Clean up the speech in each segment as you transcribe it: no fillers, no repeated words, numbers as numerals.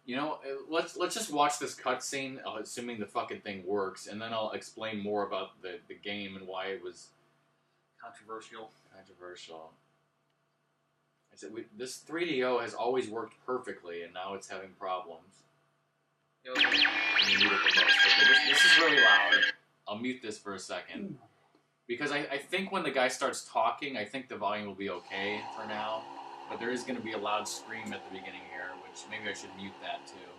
You know, let's just watch this cutscene, assuming the fucking thing works, and then I'll explain more about the game and why it was controversial. I said this 3DO has always worked perfectly, and now it's having problems. Okay. Mute it the most. Okay, this is really loud. I'll mute this for a second. Because I think when the guy starts talking, I think the volume will be okay for now. But there is going to be a loud scream at the beginning here, which maybe I should mute that too.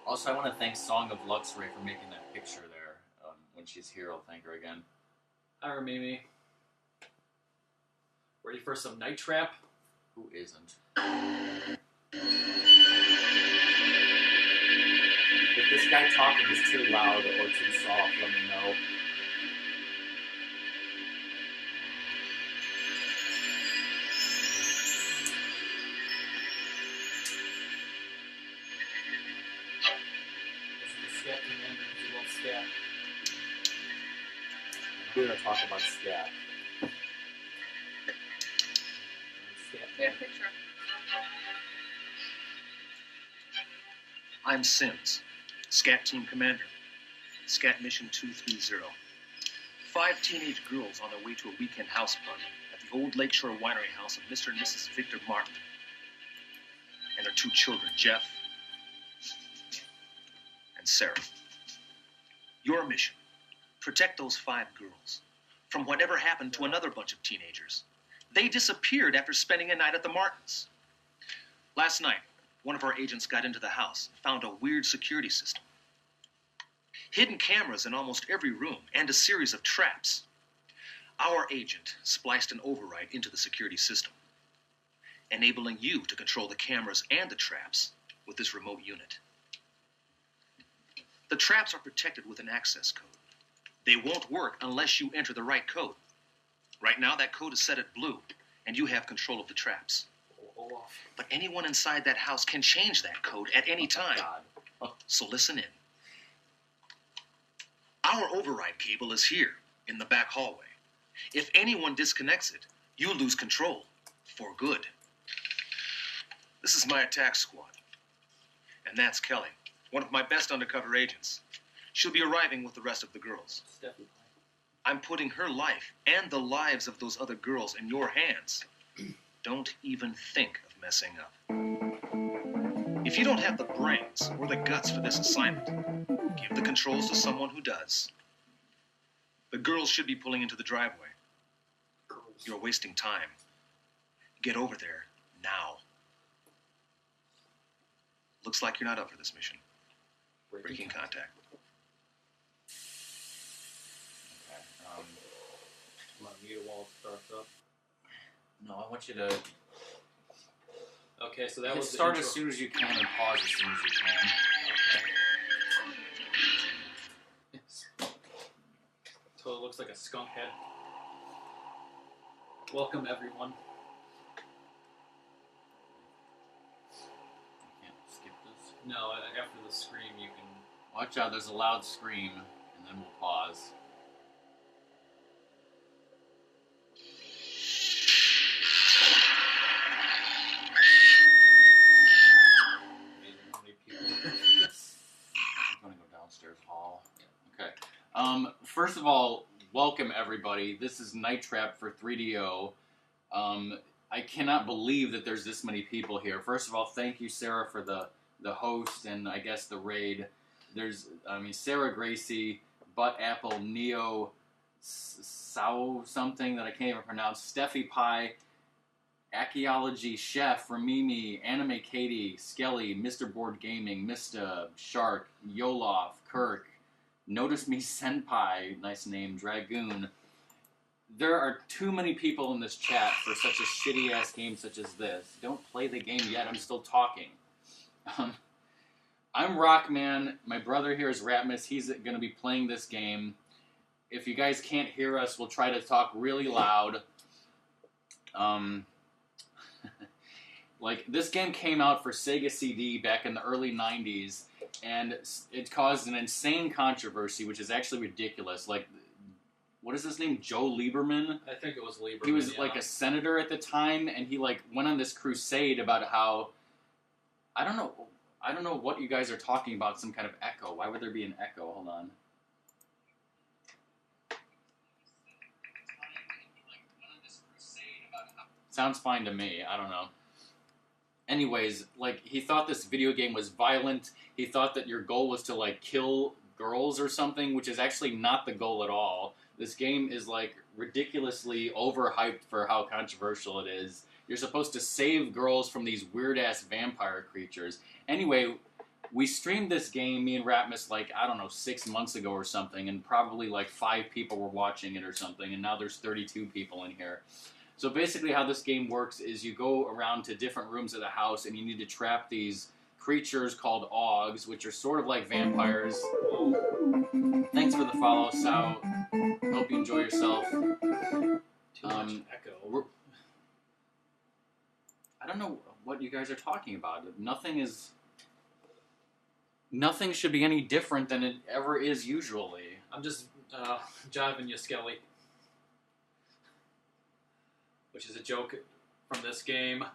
Also, I want to thank Song of Luxray for making that picture there. When she's here, I'll thank her again. Hi, Mimi. Ready for some Night Trap? Who isn't? If this guy talking is too loud or too soft, let me know. Scat Commander, you love Scat. We're going to talk about Scat. Good picture. I'm Sims, Scat Team Commander, Scat Mission 230. 5 teenage girls on their way to a weekend house party at the old Lakeshore Winery house of Mr. and Mrs. Victor Martin and their 2 children, Jeff and Sarah. Your mission, protect those 5 girls from whatever happened to another bunch of teenagers. They disappeared after spending a night at the Martins. Last night, one of our agents got into the house and found a weird security system. Hidden cameras in almost every room and a series of traps. Our agent spliced an override into the security system, enabling you to control the cameras and the traps with this remote unit. The traps are protected with an access code. They won't work unless you enter the right code. Right now, that code is set at blue, and you have control of the traps. But anyone inside that house can change that code at any time. So listen in. Our override cable is here, in the back hallway. If anyone disconnects it, you lose control, for good. This is my attack squad. And that's Kelly, one of my best undercover agents. She'll be arriving with the rest of the girls. Stephanie. I'm putting her life and the lives of those other girls in your hands. Don't even think of messing up. If you don't have the brains or the guts for this assignment, give the controls to someone who does. The girls should be pulling into the driveway. You're wasting time. Get over there now. Looks like you're not up for this mission. Breaking contact. I'm gonna mute it while it starts up. No, I want you to Okay, so that was start the as intro. soon as you can and pause as soon as you can. Okay. Totally looks like a skunk head. Welcome, everyone. I can't skip this. No, after the scream, you can. Watch out, there's a loud scream, and then we'll pause. Amazing how many people. I'm gonna go downstairs hall. Okay. First of all, welcome everybody. This is Night Trap for 3DO. I cannot believe that there's this many people here. First of all, thank you, Sarah, for the host and I guess the raid. There's, Sarah Gracie, Butt Apple, Neo, Sao something that I can't even pronounce, Steffi Pie, Archaeology Chef, Ramimi, Anime Katie, Skelly, Mr. Board Gaming, Mista, Shark, Yolof, Kirk, Notice Me Senpai, nice name, Dragoon. There are too many people in this chat for such a shitty-ass game such as this. Don't play the game yet, I'm still talking. I'm Rockman, my brother here is Ratmus, he's going to be playing this game. If you guys can't hear us, we'll try to talk really loud. Like, this game came out for Sega CD back in the early 90s, and it caused an insane controversy, which is actually ridiculous. Like, what is his name? Joe Lieberman. I think it was Lieberman. He was yeah. like a senator at the time, and he like went on this crusade about how I don't know what you guys are talking about. Some kind of echo. Why would there be an echo? Hold on. Sounds fine to me. I don't know. Anyways, like, he thought this video game was violent. He thought that your goal was to, like, kill girls or something, which is actually not the goal at all. This game is, like, ridiculously overhyped for how controversial it is. You're supposed to save girls from these weird-ass vampire creatures. Anyway, we streamed this game, me and Ratmus, like, I don't know, 6 months ago or something, and probably, like, 5 people were watching it or something, and now there's 32 people in here. So basically how this game works is you go around to different rooms of the house and you need to trap these creatures called Augs, which are sort of like vampires. Thanks for the follow, Sal. Hope you enjoy yourself. Too much echo. I don't know what you guys are talking about. Nothing should be any different than it ever is usually. I'm just jiving you, Skelly. Which is a joke from this game.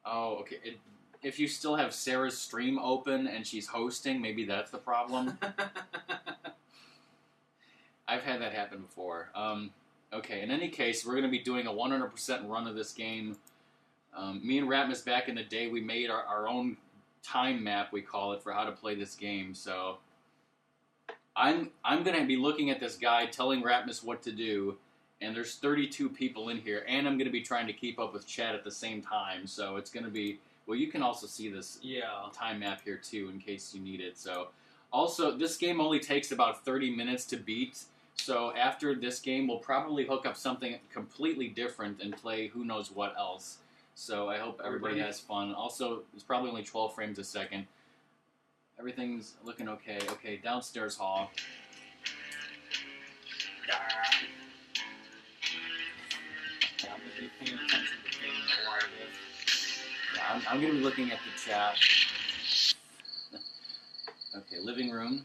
Oh, okay. If you still have Sarah's stream open and she's hosting, maybe that's the problem. I've had that happen before. Okay, in any case, we're going to be doing a 100% run of this game. Me and Ratmus, back in the day, we made our own time map, we call it, for how to play this game. So I'm going to be looking at this guide, telling Ratmus what to do. And there's 32 people in here, and I'm going to be trying to keep up with chat at the same time, so it's going to be... Well, you can also see this time map here, too, in case you need it. So, also, this game only takes about 30 minutes to beat, so after this game, we'll probably hook up something completely different and play who knows what else. So, I hope everybody has fun. Also, it's probably only 12 frames a second. Everything's looking okay. Okay, downstairs hall. Yeah, I'm going to be looking at the chat. Okay, living room.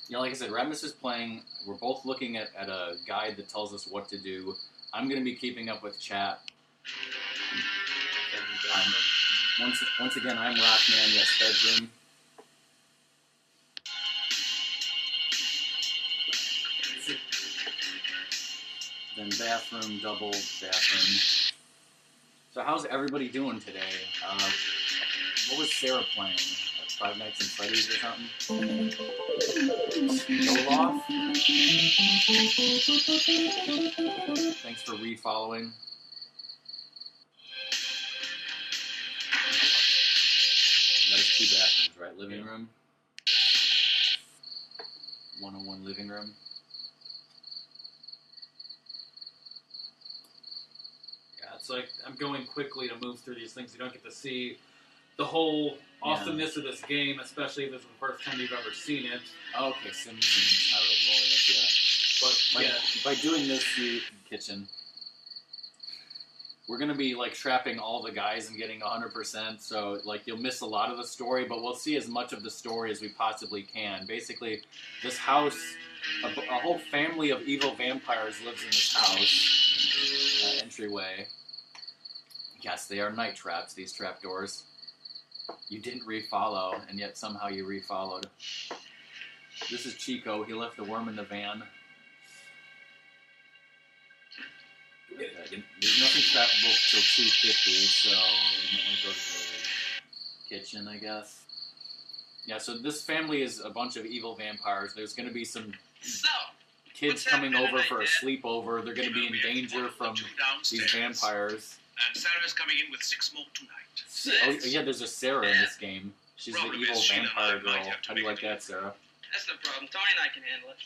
Yeah, like I said, Ratmus is playing. We're both looking at a guide that tells us what to do. I'm going to be keeping up with chat. Once again, I'm Rockman, yes, bedroom. Then bathroom, double bathroom. So how's everybody doing today? What was Sarah playing? Five Nights at Freddy's or something? Olaf? Thanks for re-following. There's 2 bathrooms, right? Living room. 101 living room. It's like I'm going quickly to move through these things. You don't get to see the whole awesomeness of this game, especially if it's the first time you've ever seen it. Okay, Sims and Hyrule Warriors, yeah. But by doing this kitchen, we're gonna be like trapping all the guys and getting 100%. So like you'll miss a lot of the story, but we'll see as much of the story as we possibly can. Basically, this house, a whole family of evil vampires lives in this house. Entryway. Yes, they are night traps, these trapdoors. You didn't refollow, and yet somehow you refollowed. This is Chico. He left the worm in the van. There's nothing trappable till 250, so we might want to go to the kitchen, I guess. Yeah, so this family is a bunch of evil vampires. There's going to be some kids coming over for a sleepover. They're going to be in danger from these vampires. And Sarah's coming in with 6 more tonight. Oh, yeah, there's a Sarah in this game. She's the evil vampire girl. How do you like that, Sarah? That's no problem. Tony and I can handle it.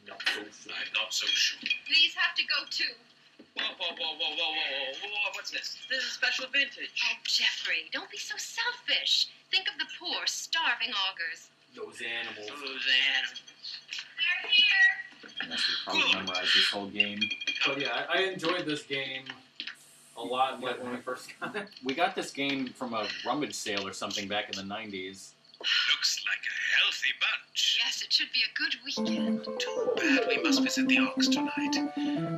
I'm not so sure. Please have to go too. Whoa. What's this? This is special vintage. Oh, Jeffrey, don't be so selfish. Think of the poor, starving augurs. Those animals. They're here. Yes, we probably memorized this whole game. But yeah, I enjoyed this game a lot when I first got it. We got this game from a rummage sale or something back in the 90s. Looks like a healthy bunch. Yes, it It should be a good weekend. Too bad we must visit the Ox tonight.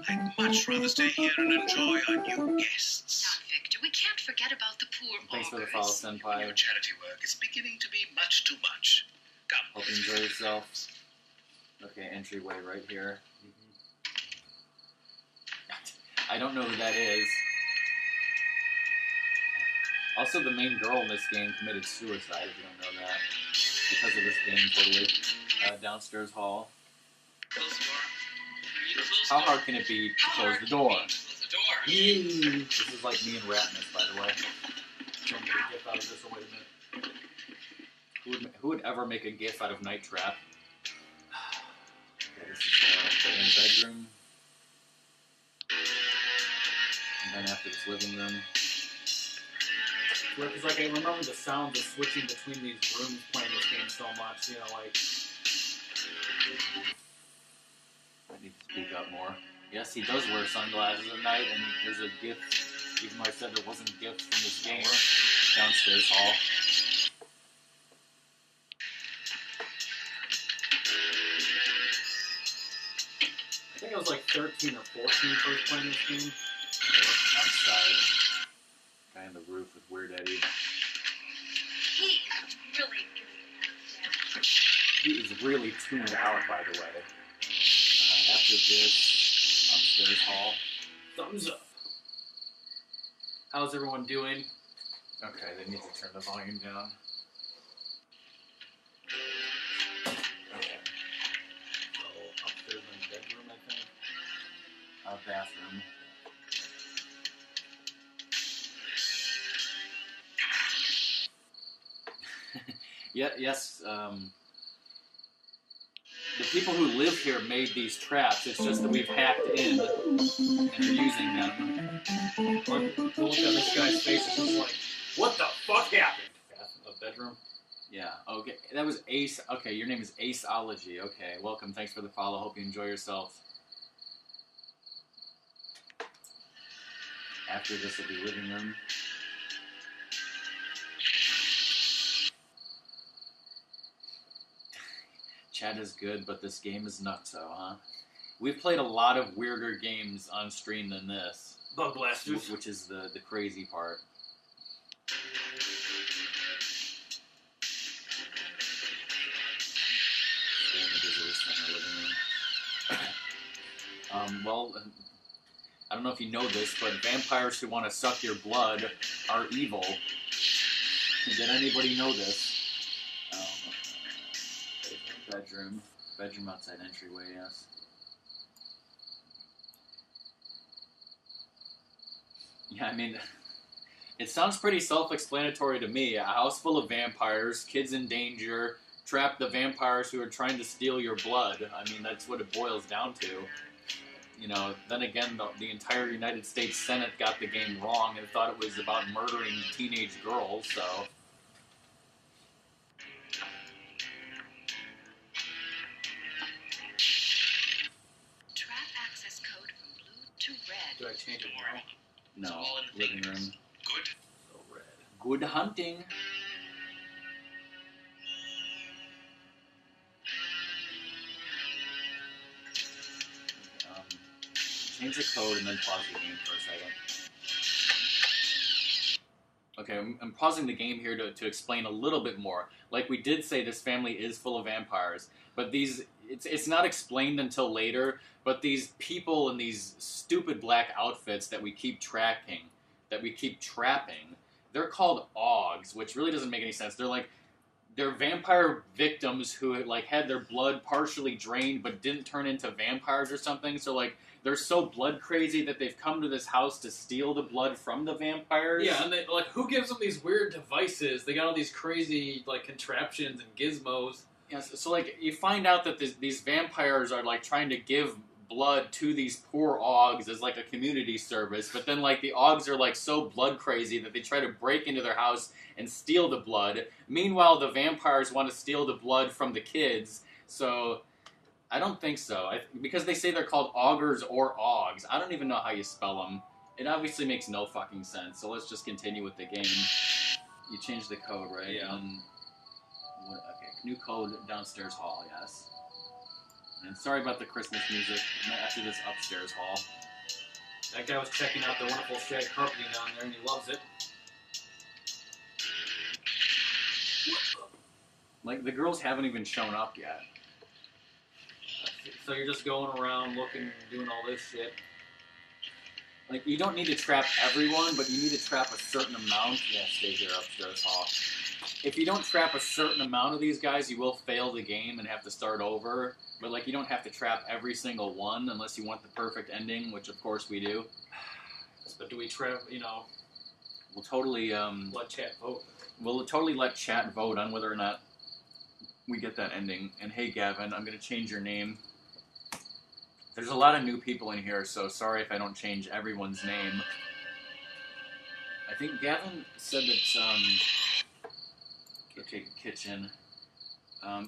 I'd much rather stay here and enjoy our new guests. Now, Victor, we can't forget about the poor Thanks for the augurs. follow, Senpai. Your charity work is beginning to be much too much. Come. Hope you enjoy yourself. Okay, entryway right here. I don't know who that is. Also, the main girl in this game committed suicide, if you don't know that. Because of this game, totally. Downstairs hall. Close the door. You need to close How the door. hard can it be to close the door? Close the door. This is like me and Ratness, by the way. Trying to get a gif out of this. Oh, wait a minute. Who would ever make a gif out of Night Trap? Okay, this is the main bedroom. And then after this living room. Because like I remember the sound of switching between these rooms playing this game so much. You know, like I need to speak up more. Yes, he does wear sunglasses at night, and there's a gif, even though I said there wasn't gifts from this game, downstairs hall. I think I was like 13 or 14 first playing this game. Outside. Guy on the roof with Weird Eddie. He really He is really tuned out, by the way. After this, upstairs hall. Thumbs up. How's everyone doing? Okay, they need to turn the volume down. Okay. So upstairs in the bedroom, I think. Bathroom. Yes, the people who live here made these traps. It's just that we've hacked in and are using them. Look at this guy's face. It's just like, what the fuck happened? A bedroom. Yeah, okay. That was Ace. Okay, your name is Aceology. Okay, welcome. Thanks for the follow. Hope you enjoy yourself. After this will be living room. Chat is good, but this game is nutso, huh? We've played a lot of weirder games on stream than this, Bug blasters. which is the crazy part. Stay in the visitor center living room. Well, I don't know if you know this, but vampires who want to suck your blood are evil. Did anybody know this? Bedroom. Bedroom outside entryway, yes. Yeah, I mean, it sounds pretty self-explanatory to me. A house full of vampires, kids in danger, trap the vampires who are trying to steal your blood. I mean, that's what it boils down to. You know, then again, the entire United States Senate got the game wrong and thought it was about murdering teenage girls, so... Trap access code from blue to red. Did I change it now? No, all in the living fingers. room. Good. So red. Good hunting. Change the code and then pause the game for a second. Okay, I'm pausing the game here to explain a little bit more. Like we did say, this family is full of vampires, but it's not explained until later, but these people in these stupid black outfits that we keep trapping, they're called Augs, which really doesn't make any sense. They're vampire victims who like had their blood partially drained but didn't turn into vampires or something. So like they're so blood crazy that they've come to this house to steal the blood from the vampires. Yeah, and they, like, who gives them these weird devices? They got all these crazy like contraptions and gizmos. Yeah, so like you find out that these vampires are like trying to give blood to these poor Augs as like a community service, but then like the Augs are like so blood crazy that they try to break into their house and steal the blood. Meanwhile, the vampires want to steal the blood from the kids. So I don't think so. Because they say they're called Augurs or Augs. I don't even know how you spell them. It obviously makes no fucking sense. So let's just continue with the game. You changed the code, right? Yeah. Okay, New code downstairs hall, yes. And sorry about the Christmas music. After this upstairs hall. That guy was checking out the wonderful shag carpeting down there, and he loves it. Like, the girls haven't even shown up yet. So you're just going around looking, doing all this shit. Like, you don't need to trap everyone, but you need to trap a certain amount. Yeah, stay here upstairs hall. If you don't trap a certain amount of these guys, you will fail the game and have to start over. But, like, you don't have to trap every single one unless you want the perfect ending, which, of course, we do. But do we trap, you know, We'll totally, let chat vote? we'll totally let chat vote on whether or not we get that ending. And hey, Gavin, I'm going to change your name. There's a lot of new people in here, so sorry if I don't change everyone's name. I think Gavin said that, okay, kitchen.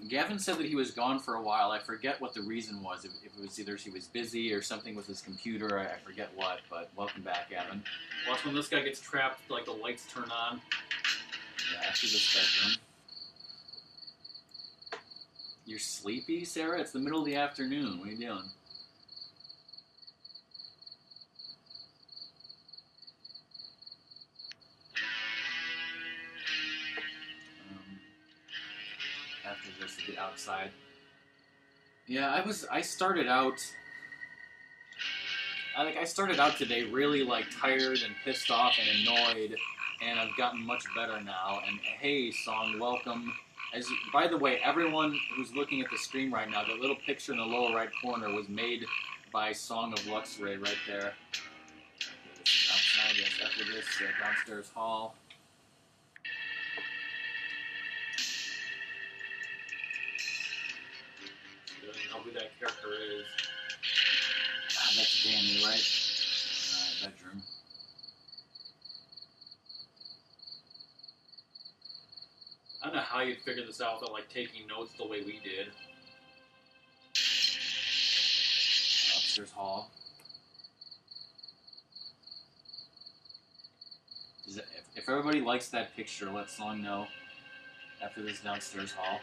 Gavin said that he was gone for a while. I forget what the reason was. If it was either he was busy or something with his computer, I forget what, but welcome back, Gavin. Watch when this guy gets trapped, like the lights turn on. Yeah, after this bedroom. You're sleepy, Sarah? It's the middle of the afternoon. What are you doing? After this, we'll be outside. Yeah, I started out... I started out today really, like, tired and pissed off and annoyed, and I've gotten much better now. And hey, Song, welcome. By the way, everyone who's looking at the screen right now, the little picture in the lower right corner was made by Song of Luxray right there. Okay, this is outside, yes, after this, downstairs hall. You don't even know who that character is. That's Danny, right? Bedroom. I don't know how you'd figure this out without, like, taking notes the way we did. Upstairs hall. If everybody likes that picture, let Song know after this downstairs hall.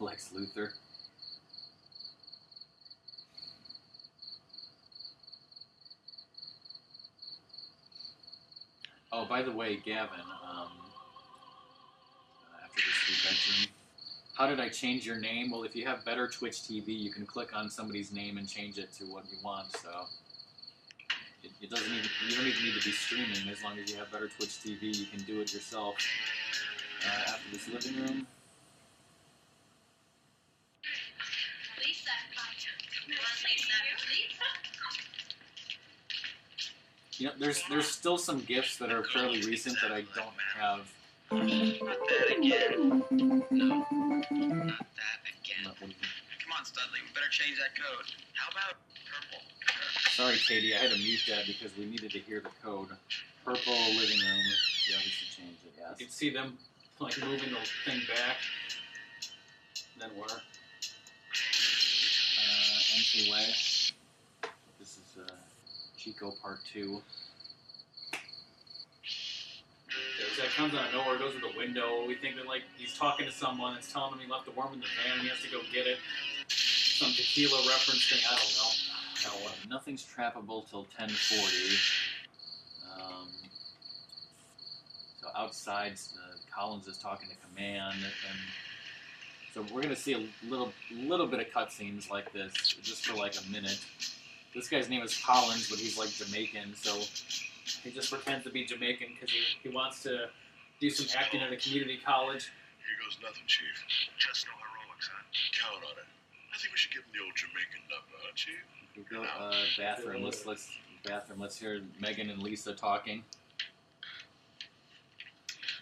Lex Luthor. Oh, by the way, Gavin, after this new bedroom, how did I change your name? Well, if you have Better Twitch TV, you can click on somebody's name and change it to what you want, so it doesn't even, you don't even need to be streaming. As long as you have Better Twitch TV, you can do it yourself. After this living room. Lisa, come on, Lisa, please. You know, there's still some gifts that are fairly recent that I don't have. Not that again. No, not that again. Come on, Studley, we better change that code. How about purple? Sorry, Katie, I had to mute that because we needed to hear the code. Purple living room. Yeah, we should change it, yes. You can see them, like, moving the thing back. Then where? Entryway. This is Chico Part 2. That comes out of nowhere, goes to the window. We think that, like, he's talking to someone. It's telling him he left the worm in the van. He has to go get it. Some tequila reference thing. I don't know. Nothing's trappable till 10:40. So outside, Collins is talking to Command, and so we're gonna see a little bit of cutscenes like this, just for like a minute. This guy's name is Collins, but he's like Jamaican, so he just pretends to be Jamaican because he wants to do some acting at a community college. Here goes nothing, Chief. Just no heroics, huh? Count on it. I think we should give him the old Jamaican number, huh, Chief? We go bathroom. Let's hear Megan and Lisa talking.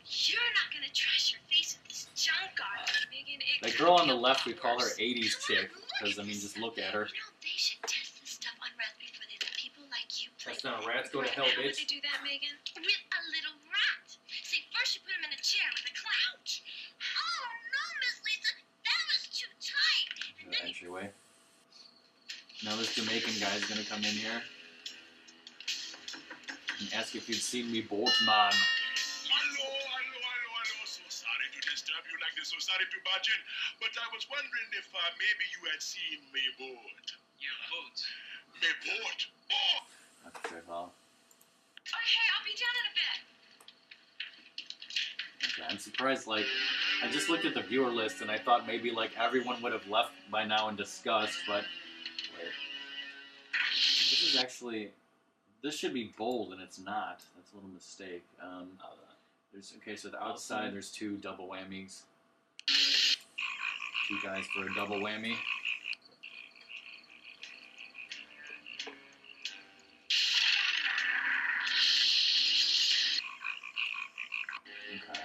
You're not gonna trash your face with this junk, are you, Megan? That girl on the left, we call her 80s chick, because, I mean, just look at her. You know, they should test this stuff on rats before they let people like you play. Test on rats? Go to hell, How would bitch. they do that, Megan? With a little rat. See, first you put him in a chair with a clouch. Oh, no, Miss Lisa, that was too tight. And The then you entryway. Now this Jamaican guy's gonna come in here and ask if you'd seen me boat, man. Hello. so sorry to barge in, but I was wondering if maybe you had seen my boat. Your boat. My boat? Oh! Okay, well. Okay, I'll be down in a bit. Okay, I'm surprised, like, I just looked at the viewer list and I thought maybe, like, everyone would have left by now in disgust, but, wait. This is actually, this should be bold and it's not. That's a little mistake. Okay, so the outside, there's 2 double whammies. 2 guys for a double whammy. Okay,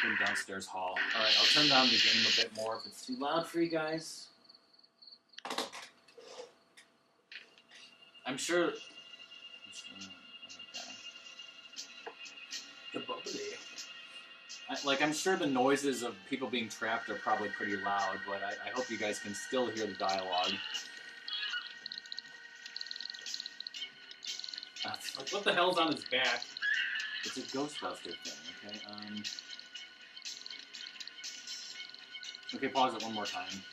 in downstairs hall. Alright, I'll turn down the game a bit more if it's too loud for you guys. I'm sure... Okay. The bubbly. I'm sure the noises of people being trapped are probably pretty loud, but I hope you guys can still hear the dialogue. Like, what the hell's on his back? It's a Ghostbuster thing, okay? Okay, pause it one more time.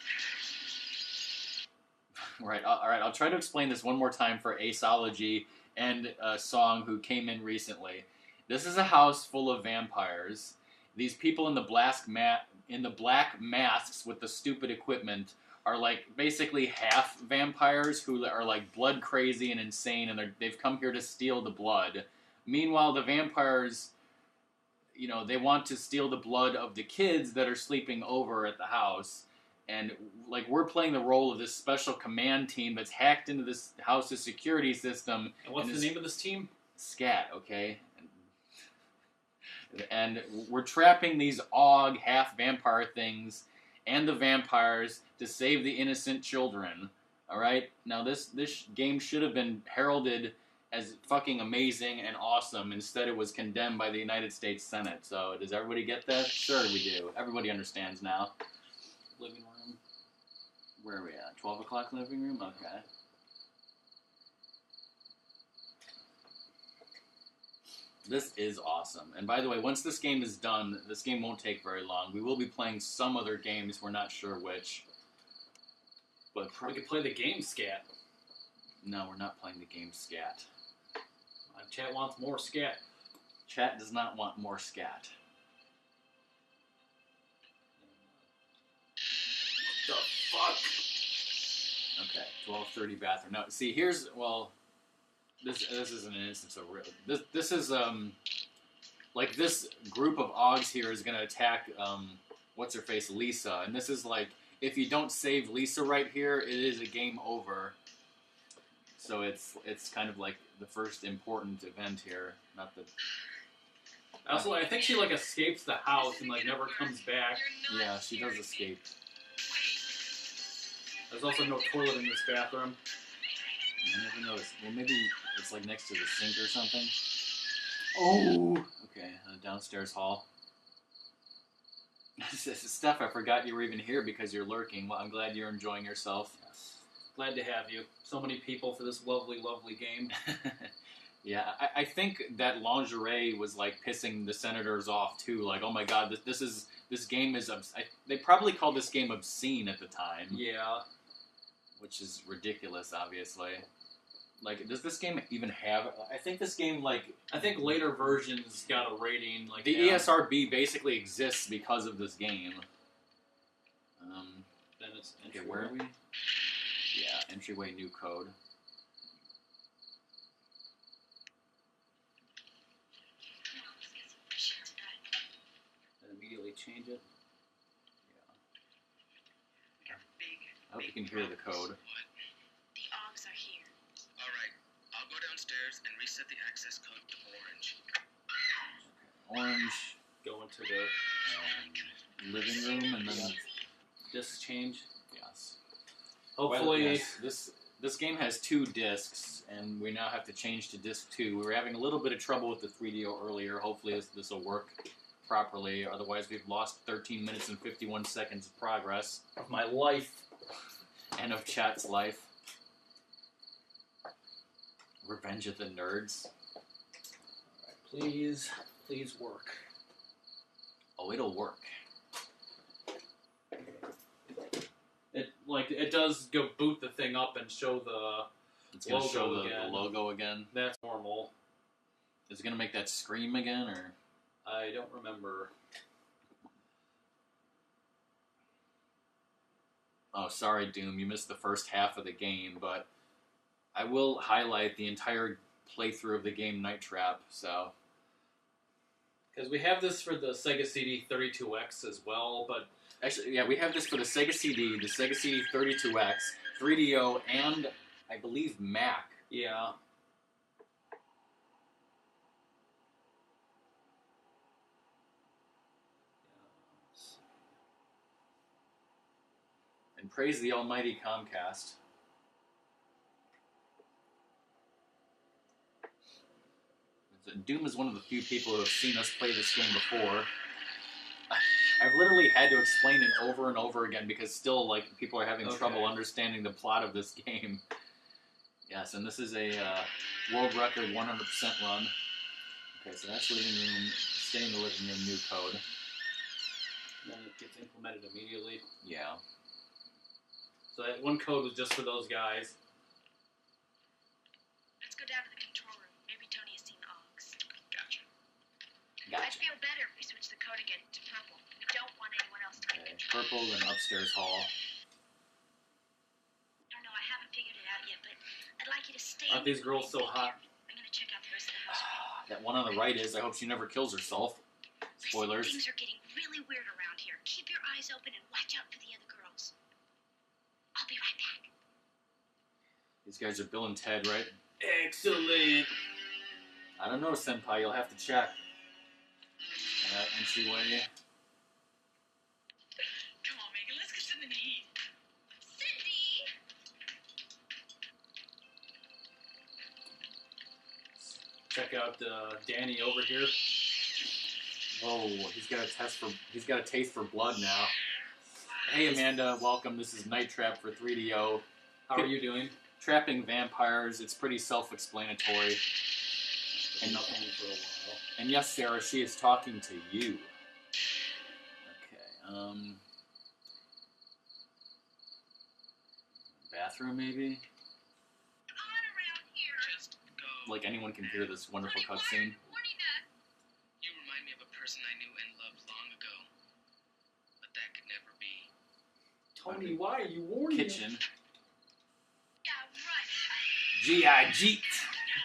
Alright, I'll try to explain this one more time for Aceology and Song, who came in recently. This is a house full of vampires. These people in the black masks with the stupid equipment are like basically half vampires who are like blood crazy and insane, and they've come here to steal the blood. Meanwhile, the vampires, you know, they want to steal the blood of the kids that are sleeping over at the house. And, like, we're playing the role of this special command team that's hacked into this house's security system. And what's the name of this team? SCAT, okay? And we're trapping these AUG half-vampire things and the vampires to save the innocent children, alright? Now, this game should have been heralded as fucking amazing and awesome. Instead, it was condemned by the United States Senate. So, does everybody get that? Sure, we do. Everybody understands now. Living room. Where are we at? 12 o'clock living room? Okay. This is awesome. And by the way, once this game is done, this game won't take very long. We will be playing some other games. We're not sure which. But We could play the game scat. no, we're not playing the game SCAT. Chat wants more scat. Chat does not want more SCAT. The fuck? Okay, 12:30 bathroom. Now, see, here's, well, this isn't an instance of real. This is like this group of Augs here is gonna attack what's her face, Lisa, and this is like, if you don't save Lisa right here, it is a game over. So it's kind of like the first important event here, not the. Also, I think she like escapes the house and like never comes back. Yeah, she does escape. There's also no toilet in this bathroom. I never noticed. Well, maybe it's like next to the sink or something. Oh! Okay, downstairs hall. Steph, I forgot you were even here because you're lurking. Well, I'm glad you're enjoying yourself. Yes. Glad to have you. So many people for this lovely, lovely game. Yeah, I think that lingerie was like pissing the senators off too. Like, oh my god, this game is. They probably called this game obscene at the time. Yeah. Which is ridiculous, obviously. Like, does this game even have... I think this game, like... I think later versions got a rating. Like the ESRB basically exists because of this game. Then it's Okay, where are we? Yeah, entryway, new code. and immediately change it. I hope you can hear the code. The Augs are here. All right, I'll go downstairs and reset the access code to orange. Orange, Go into the living room, and then... disc change. Yes. Hopefully, Well, yes, this game has 2 discs, and we now have to change to disc 2. We were having a little bit of trouble with the 3DO earlier. Hopefully this will work properly. Otherwise, we've lost 13 minutes and 51 seconds of progress. of my life. And of chat's life. Revenge of the Nerds. Please work. Oh, it'll work. It does go boot the thing up and show the It's going to show logo the again. logo again. That's normal. Is it going to make that scream again, or? I don't remember. Oh, sorry, Doom. You missed the first half of the game, but I will highlight the entire playthrough of the game Night Trap. So Because we have this for the Sega CD 32X as well, but actually, yeah, we have this for the Sega CD, the Sega CD 32X, 3DO, and I believe Mac. yeah. And praise the almighty Comcast. Doom is one of the few people who have seen us play this game before. I've literally had to explain it over and over again because still, like, people are having trouble understanding the plot of this game. Yes, and this is a world record 100% run. Okay, so that's living room. Stay in the living room. New code. And then it gets implemented immediately. Yeah. So that one code was just for those guys. Let's go down to the control room. Maybe Tony has seen the Ox. Gotcha. I'd Gotcha. feel better if we switch the code again to purple. We don't want anyone else to Okay, get control. purple and upstairs hall. I don't know, I haven't figured it out yet, but I'd like you to stay. Aren't these girls so hot? I'm gonna check out the rest of the house. That one on the right is. I hope she never kills herself. Spoilers. Things are getting really weird around here. Keep your eyes open and watch out for the other girls. I'll be right back. These guys are Bill and Ted, right? Excellent. I don't know, Senpai. You'll have to check. Entryway. Come on, Megan, let's get something to eat. Cindy! Check out Danny over here. Whoa, he's got a taste for blood now. Hey Amanda, welcome. This is Night Trap for 3DO. How are you doing? Trapping vampires. It's pretty self-explanatory. And nothing for a while. And yes, Sarah, she is talking to you. Okay, bathroom maybe? On around here. Just go. Like anyone can hear this wonderful Honey, why are cutscene. you warning us? You remind me of a person I knew and loved long ago. But that could never be. Tony, why are you warning Kitchen. Yeah, right. G.I. Jeet.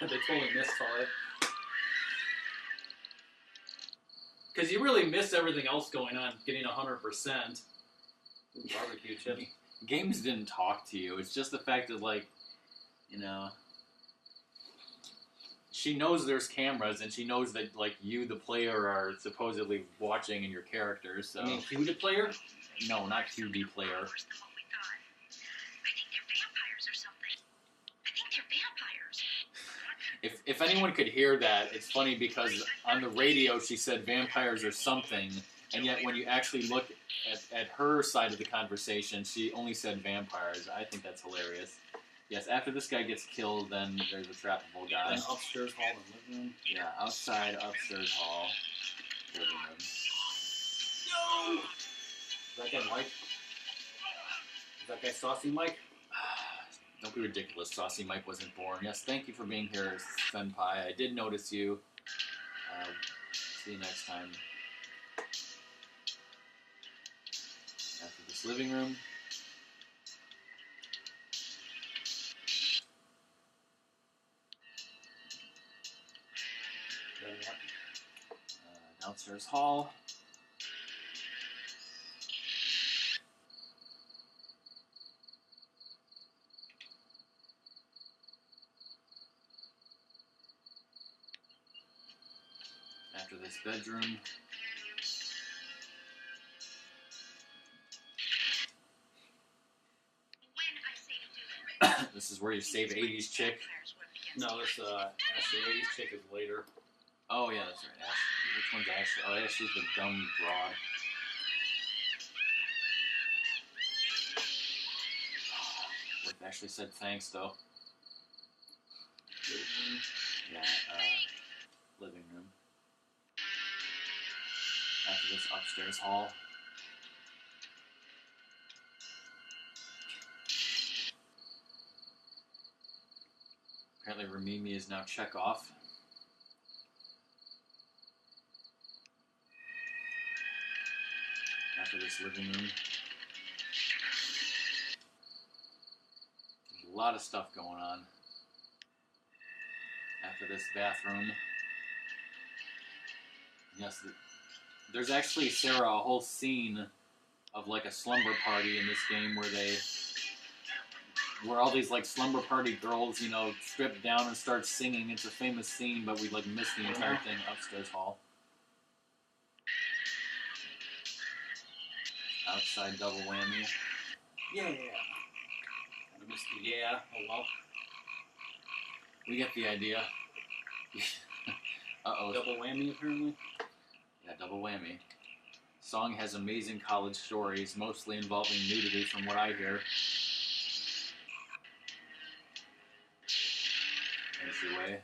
They totally missed all it. Because you really miss everything else going on, getting 100%. Ooh, barbecue chip. Games didn't talk to you. It's just the fact that, like, you know, she knows there's cameras and she knows that, like, you, the player, are supposedly watching and your characters. So I mean, Hugh the player? no, not QB player. Worse than what we thought. I think they're vampires or something. I think they're vampires. If anyone could hear that, it's funny because on the radio she said vampires or something, and yet when you actually look at her side of the conversation, she only said vampires. I think that's hilarious. Yes, after this guy gets killed, then there's a trappable guy. Then upstairs hall and living room. Yeah, outside, upstairs hall, living room. No! Is that guy Mike? Is that guy Saucy Mike? Don't be ridiculous. Saucy Mike wasn't born. Yes, thank you for being here, Senpai. I did notice you. See you next time. After this living room. Then what? Downstairs hall. After this bedroom. When I say to do it. This is where you save 80s chick. Vampires work against No, each this other. Ashley 80s chick is later. Oh, yeah, that's right. Ashley. Which one's Ashley? Oh, yeah, she's the dumb broad. What if Ashley said thanks, though? Yeah, living room. After this upstairs hall. Apparently Ramimi is now Chekhov. After this living room. There's a lot of stuff going on. After this bathroom. Yes, there's actually, Sarah, a whole scene of like a slumber party in this game where all these like slumber party girls, you know, strip down and start singing. It's a famous scene, but we like miss the entire thing. Upstairs hall. Outside double whammy. Yeah. I missed the yeah. Oh well. We get the idea. Uh-oh. Double whammy, apparently. Yeah, double whammy. Song has amazing college stories, mostly involving nudity from what I hear. Entryway.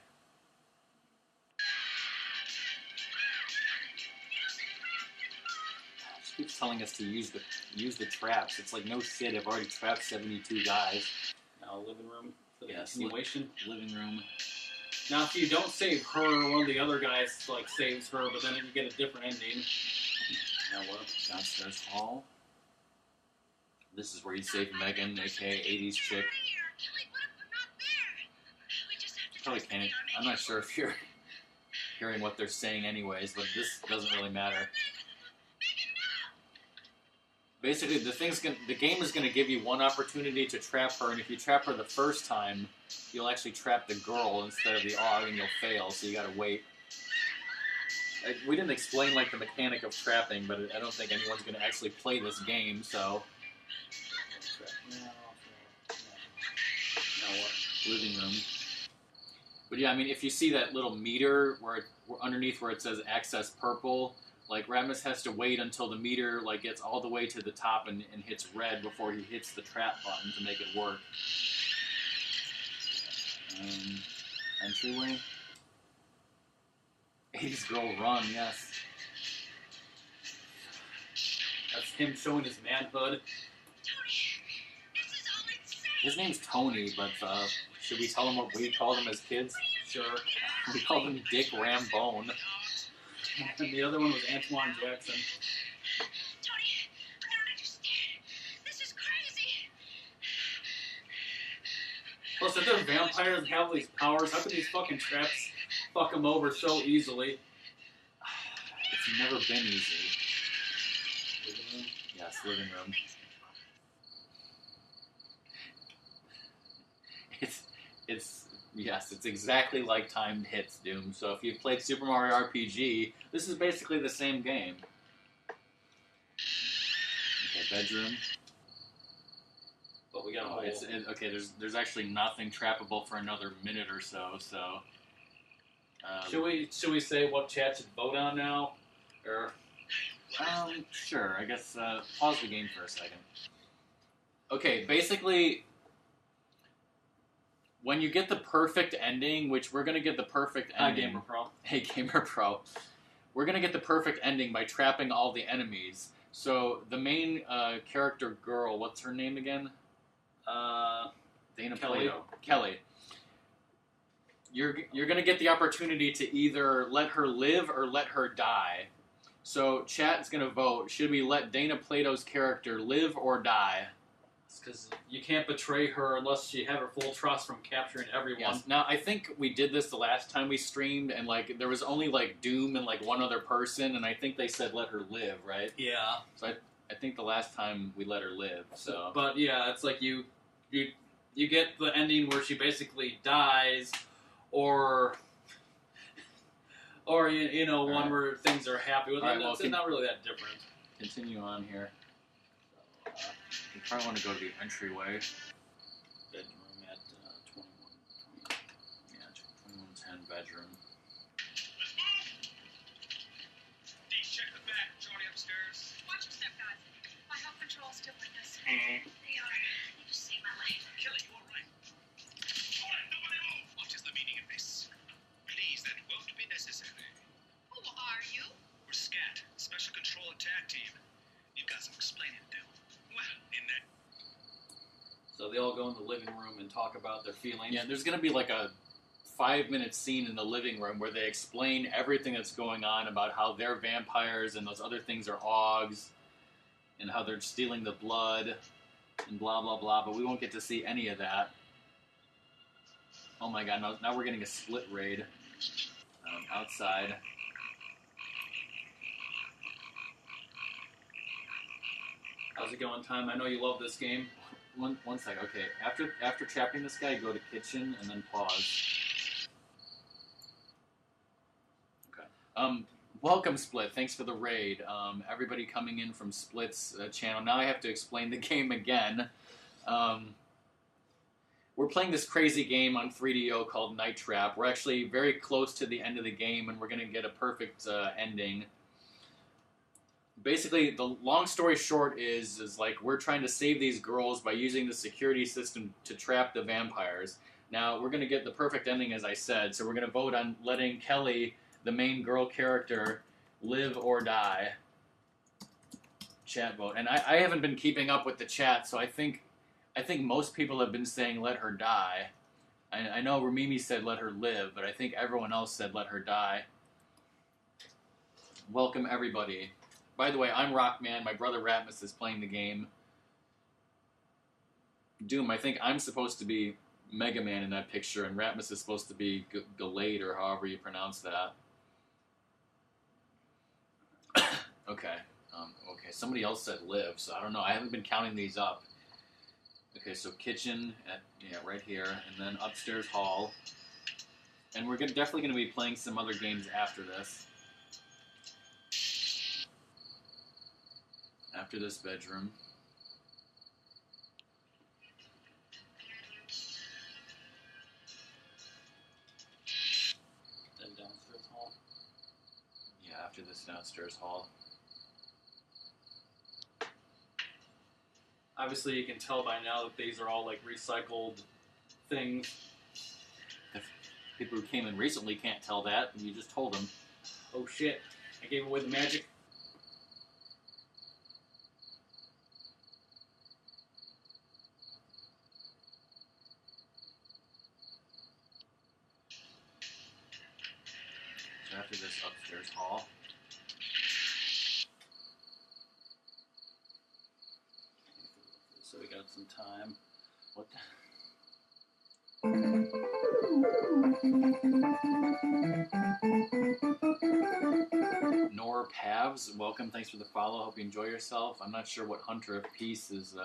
She keeps telling us to use the traps. It's like, no shit, I've already trapped 72 guys. Now living room for the Yes, continuation. Living room. Now, if you don't save her, one of the other guys like saves her, but then you get a different ending. Now what? Downstairs hall. This is where you save Megan, aka 80s chick. Kelly, what if we're not there? We just have to Probably trust that can't. our I'm not sure if you're hearing what they're saying anyways, but this doesn't really matter. Basically, the game is going to give you one opportunity to trap her, and if you trap her the first time, you'll actually trap the girl instead of the AUG, and you'll fail, so you gotta wait. We didn't explain, like, the mechanic of trapping, but I don't think anyone's going to actually play this game, so... Now what? Living room. But yeah, I mean, if you see that little meter underneath where it says access purple, like, Ramus has to wait until the meter, like, gets all the way to the top and hits red before he hits the trap button to make it work. Entryway. 80s girl run, yes. That's him showing his manhood. His name's Tony, but should we tell him what we called him as kids? Sure. We called him Dick Rambone. And the other one was Antoine Jackson. Tony, I don't understand. This is crazy. Plus, if they're vampires and have these powers, how could these fucking traps fuck them over so easily? It's never been easy. Yes, living room. It's exactly like timed hits, Doom. So if you've played Super Mario RPG, this is basically the same game. Okay, bedroom. But we got a whole... Okay, there's actually nothing trappable for another minute or so, so... Should we say what chat should vote on now? Or... Sure, I guess, pause the game for a second. Okay, basically... When you get the perfect ending, which we're going to get the perfect ending... Hi, Gamer Pro. Hey, Gamer Pro. We're going to get the perfect ending by trapping all the enemies. So, the main character girl, what's her name again? Dana Kelly. Plato. Kelly. You're going to get the opportunity to either let her live or let her die. So, chat's going to vote. Should we let Dana Plato's character live or die? Because you can't betray her unless you have her full trust from capturing everyone. Yes. Now, I think we did this the last time we streamed, and like there was only like Doom and like one other person, and I think they said let her live, right? Yeah. So I think the last time we let her live. So, but yeah, it's like you get the ending where she basically dies, or you know one Right. where things are happy with Right, it. well, It's not really that different. continue on here. You probably want to go to the entryway. Bedroom at 21. Yeah, 2110 bedroom. Please check the back, Johnny upstairs. Watch your step, guys. My health control's still with us. They are. You just saved my life. Kelly, you alright? Alright, nobody move! What is the meaning of this? Please, that won't be necessary. Who are you? We're SCAT, Special Control So they all go in the living room and talk about their feelings. Yeah, there's going to be like a 5-minute scene in the living room where they explain everything that's going on about how they're vampires and those other things are Augs and how they're stealing the blood and blah, blah, blah. But we won't get to see any of that. Oh my god, now we're getting a split raid outside. How's it going, Tom? I know you love this game. One second. Okay, after trapping this guy, go to kitchen and then pause. Okay. Welcome, Split. Thanks for the raid. Everybody coming in from Split's channel. Now I have to explain the game again. We're playing this crazy game on 3DO called Night Trap. We're actually very close to the end of the game, and we're going to get a perfect ending. Basically, the long story short is like we're trying to save these girls by using the security system to trap the vampires. Now, we're going to get the perfect ending, as I said, so we're going to vote on letting Kelly, the main girl character, live or die. Chat vote. And I haven't been keeping up with the chat, so I think most people have been saying let her die. I know Ramimi said let her live, but I think everyone else said let her die. Welcome, everybody. By the way, I'm Rockman. My brother Ratmus is playing the game. Doom, I think I'm supposed to be Mega Man in that picture, and Ratmus is supposed to be Gallade, or however you pronounce that. Okay. Okay, somebody else said live, so I don't know. I haven't been counting these up. Okay, so kitchen, right here, and then upstairs hall. And we're definitely going to be playing some other games after this. After this bedroom. Then downstairs hall. Yeah, after this downstairs hall. Obviously, you can tell by now that these are all like recycled things. If people who came in recently can't tell that, and you just told them. Oh shit! I gave away the magic. So after this upstairs hall. So we got some time. What the... Nor Pavs, welcome. Thanks for the follow. Hope you enjoy yourself. I'm not sure what Hunter of Peace is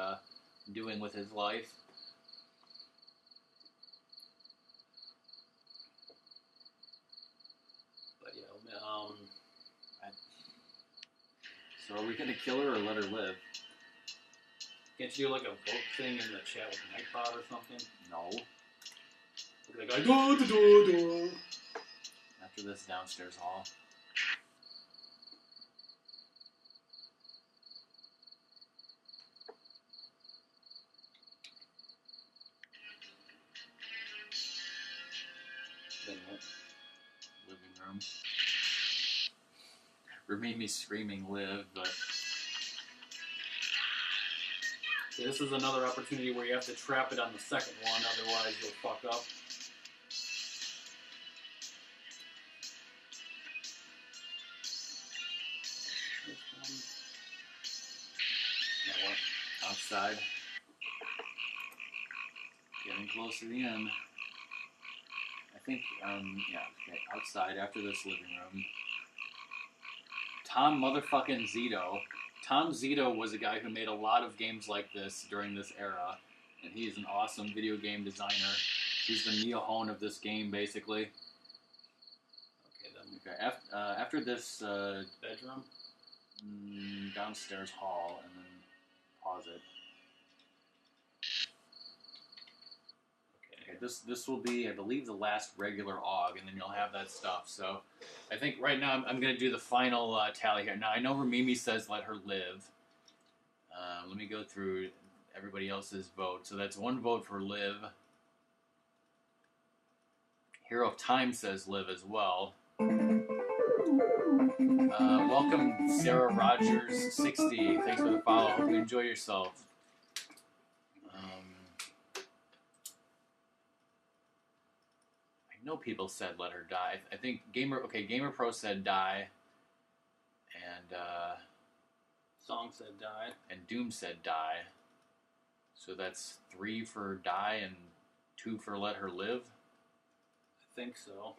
doing with his life. But yeah, So are we going to kill her or let her live? can't you do like a vote thing in the chat with Nightbot or something? No. Like, I do. After this downstairs hall. Then what? Living room. Remain me screaming live, but... See, this is another opportunity where you have to trap it on the second one, otherwise you'll fuck up. Now what? Outside. Getting close to the end. I think, yeah, okay, outside after this living room. Tom motherfucking Zito. Tom Zito was a guy who made a lot of games like this during this era, and he's an awesome video game designer. He's the Neil Hone of this game, basically. Okay, then Okay, after this bedroom. downstairs hall, and then pause it. Okay, this will be, I believe, the last regular AUG, and then you'll have that stuff. So I think right now I'm going to do the final tally here. Now, I know Ramimi says let her live. Let me go through everybody else's vote. So that's one vote for live. Hero of Time says live as well. Welcome, Sarah Rogers 60. Thanks for the follow. Hope you enjoy yourself. I know people said let her die. I think Gamer Pro said die, and Song said die. and Doom said die. So that's 3 for die and 2 for let her live. I think so.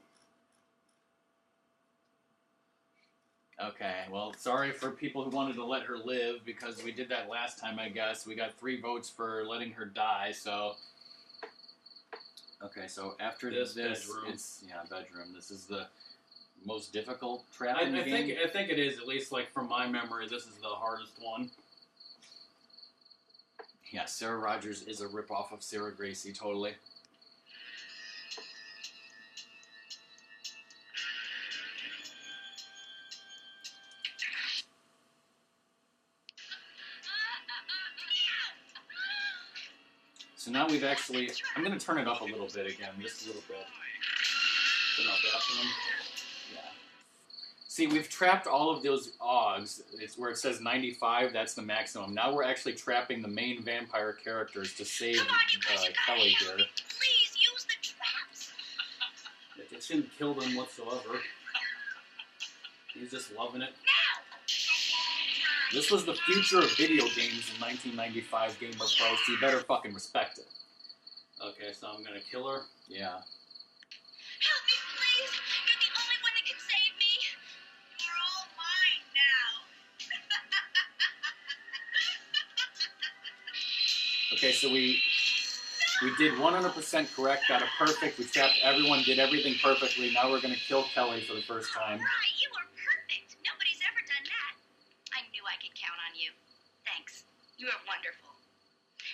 Okay, well, sorry for people who wanted to let her live, because we did that last time, I guess. We got 3 votes for letting her die, so... Okay, so after this bedroom. it's... Yeah, bedroom. This is the most difficult trap I in the game. think it is, at least like from my memory, this is the hardest one. Yeah, Sarah Rogers is a ripoff of Sarah Gracie, totally. So now we've actually... I'm going to turn it up a little bit again, just a little bit. Turn off bathroom. Yeah. See, we've trapped all of those Augs. It's where it says 95, that's the maximum. Now we're actually trapping the main vampire characters to save Come on, you guys, you gotta Kelly help here. me. Please use the traps. It shouldn't kill them whatsoever. He's just loving it. This was the future of video games in 1995 Gamer Pro, so you better fucking respect it. Okay, so I'm gonna kill her. Yeah. Help me, please. You're the only one that can save me. You're all mine now. Okay, so we did 100% correct, got a perfect, we trapped everyone, did everything perfectly. Now we're gonna kill Kelly for the first time. Right, you were perfect. Nobody's ever done that. I knew I could count on you. Thanks. You are wonderful.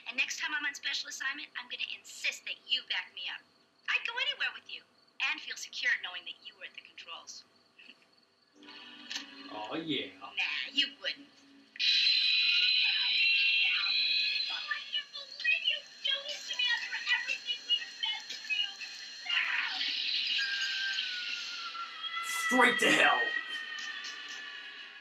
And next time I'm on special assignment, I'm going to insist that you back me up. I'd go anywhere with you and feel secure knowing that you were at the controls. Oh yeah. Nah, you wouldn't. Oh, I can't believe you do this to me after everything we've been through. Straight to hell.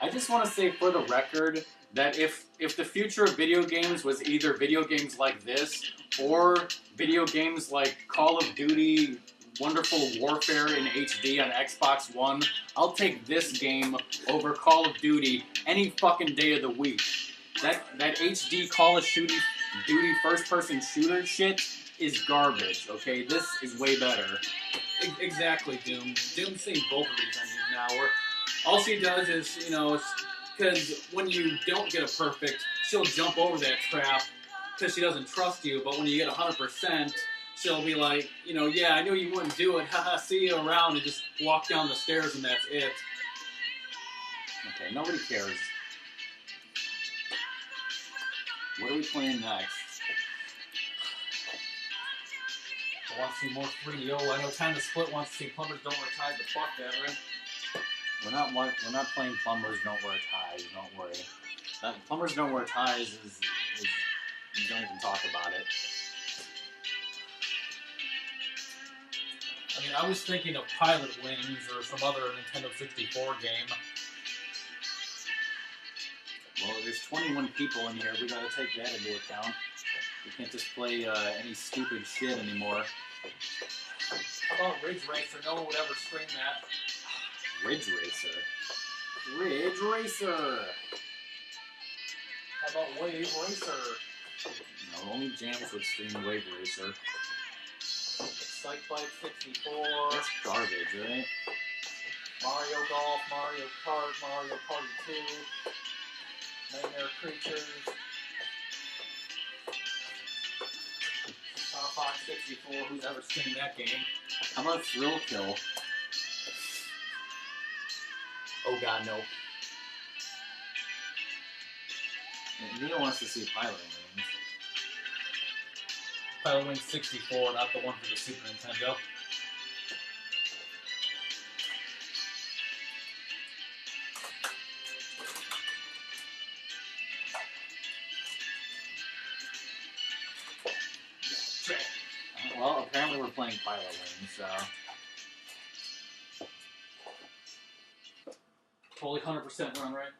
I just want to say for the record that if the future of video games was either video games like this or video games like Call of Duty Wonderful Warfare in HD on Xbox One, I'll take this game over Call of Duty any fucking day of the week. That HD Call of Duty first-person shooter shit is garbage, okay? This is way better. Exactly, Doom. Doom's seen both of these engines now, where all she does is, you know, because when you don't get a perfect, she'll jump over that trap because she doesn't trust you, but when you get 100%, she'll be like, you know, yeah, I knew you wouldn't do it, haha, see you around, and just walk down the stairs and that's it. Okay, nobody cares. What are we playing next? I want to see more 3DO. I know Time to Split wants to see Plumbers Don't Wear Ties, but fuck that, right? We're not playing Plumbers Don't Wear Ties, don't worry. Plumbers Don't Wear Ties is don't even talk about it. I mean, I was thinking of Pilot Wings or some other Nintendo 64 game. Well, there's 21 people in here, we gotta take that into account. We can't just play any stupid shit anymore. How about Ridge Racer? No one would ever stream that. Ridge Racer. Ridge Racer! How about Wave Racer? No, only Jams would stream Wave Racer. Excite Bike 64. That's garbage, right? Mario Golf, Mario Kart, Mario Party 2. Nightmare Creatures. Star Fox 64. Who's ever streamed that game? How about Thrill Kill? Oh god, no. Neo wants to see Pilot Wings. Pilot Wings 64, not the one for the Super Nintendo. Well, apparently we're playing Pilot Wings, so... Totally 100% run, right?